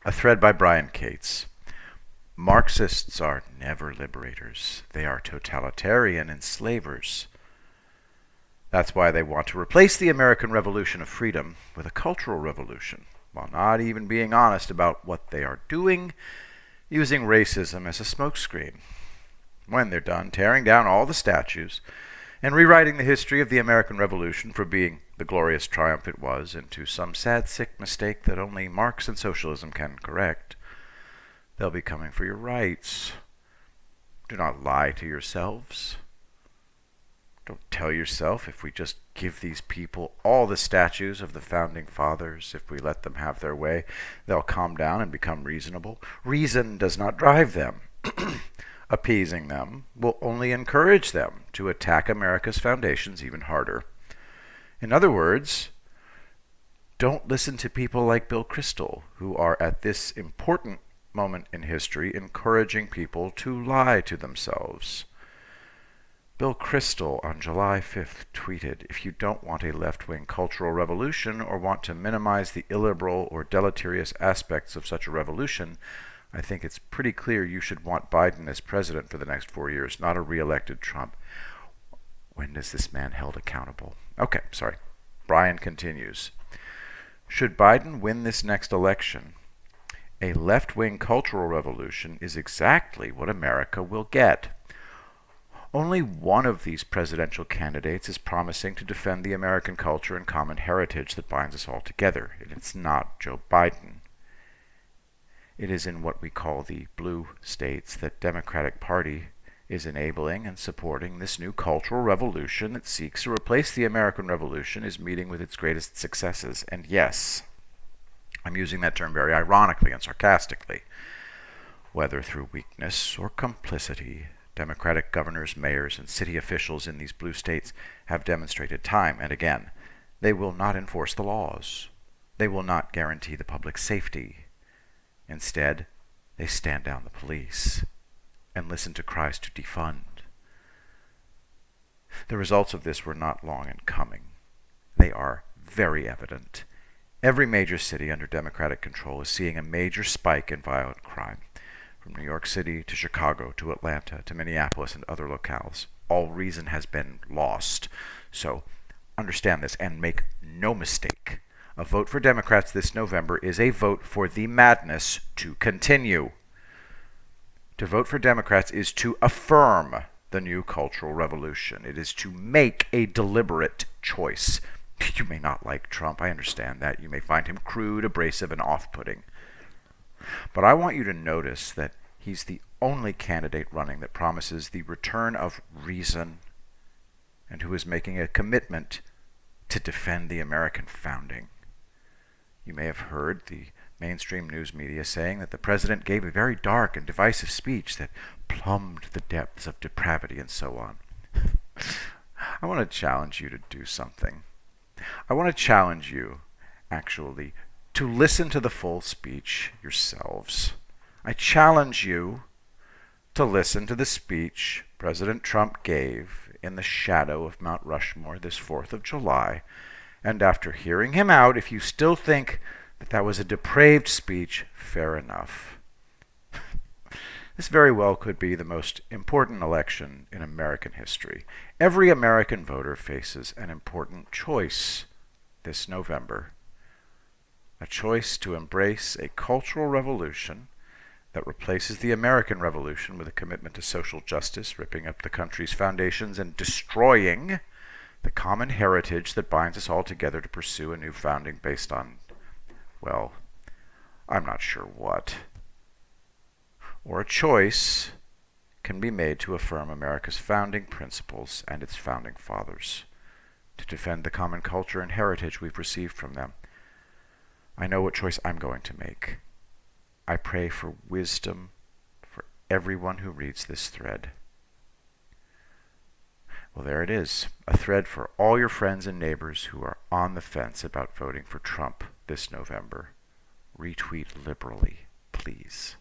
A thread by Brian Cates. Marxists are never liberators. They are totalitarian enslavers. That's why they want to replace the American Revolution of Freedom with a cultural revolution, while not even being honest about what they are doing, using racism as a smokescreen. When they're done tearing down all the statues and rewriting the history of the American Revolution from being the glorious triumph it was into some sad, sick mistake that only Marx and socialism can correct, they'll be coming for your rights. Do not lie to yourselves. Don't tell yourself if we just give these people all the statues of the founding fathers, if we let them have their way, they'll calm down and become reasonable. Reason does not drive them. Appeasing them will only encourage them to attack America's foundations even harder. In other words, don't listen to people like Bill Kristol, who are at this important moment in history encouraging people to lie to themselves. Bill Kristol on July 5th tweeted, "If you don't want a left-wing cultural revolution or want to minimize the illiberal or deleterious aspects of such a revolution, I think it's pretty clear you should want Biden as president for the next 4 years, not a re-elected Trump." When is this man held accountable? Okay, sorry. Brian continues. Should Biden win this next election, a left-wing cultural revolution is exactly what America will get. Only one of these presidential candidates is promising to defend the American culture and common heritage that binds us all together, and it's not Joe Biden. It is in what we call the blue states that Democratic Party is enabling and supporting this new cultural revolution that seeks to replace the American Revolution, is meeting with its greatest successes. And yes, I'm using that term very ironically and sarcastically. Whether through weakness or complicity, Democratic governors, mayors, and city officials in these blue states have demonstrated time and again they will not enforce the laws. They will not guarantee the public safety. Instead, they stand down the police and listen to cries to defund. The results of this were not long in coming. They are very evident. Every major city under Democratic control is seeing a major spike in violent crime. From New York City to Chicago to Atlanta to Minneapolis and other locales, all reason has been lost. So understand this and make no mistake. A vote for Democrats this November is a vote for the madness to continue. To vote for Democrats is to affirm the new cultural revolution. It is to make a deliberate choice. You may not like Trump, I understand that. You may find him crude, abrasive, and off-putting. But I want you to notice that he's the only candidate running that promises the return of reason and who is making a commitment to defend the American founding. You may have heard the mainstream news media saying that the president gave a very dark and divisive speech that plumbed the depths of depravity and so on. I want to challenge you to do something. I want to challenge you, actually, to listen to the full speech yourselves. I challenge you to listen to the speech President Trump gave in the shadow of Mount Rushmore this 4th of July, and after hearing him out, if you still think that that was a depraved speech, fair enough. This very well could be the most important election in American history. Every American voter faces an important choice this November. A choice to embrace a cultural revolution that replaces the American Revolution with a commitment to social justice, ripping up the country's foundations and destroying the common heritage that binds us all together to pursue a new founding based on, well, I'm not sure what. Or a choice can be made to affirm America's founding principles and its founding fathers, to defend the common culture and heritage we've received from them. I know what choice I'm going to make. I pray for wisdom for everyone who reads this thread. Well, there it is, a thread for all your friends and neighbors who are on the fence about voting for Trump this November. Retweet liberally, please.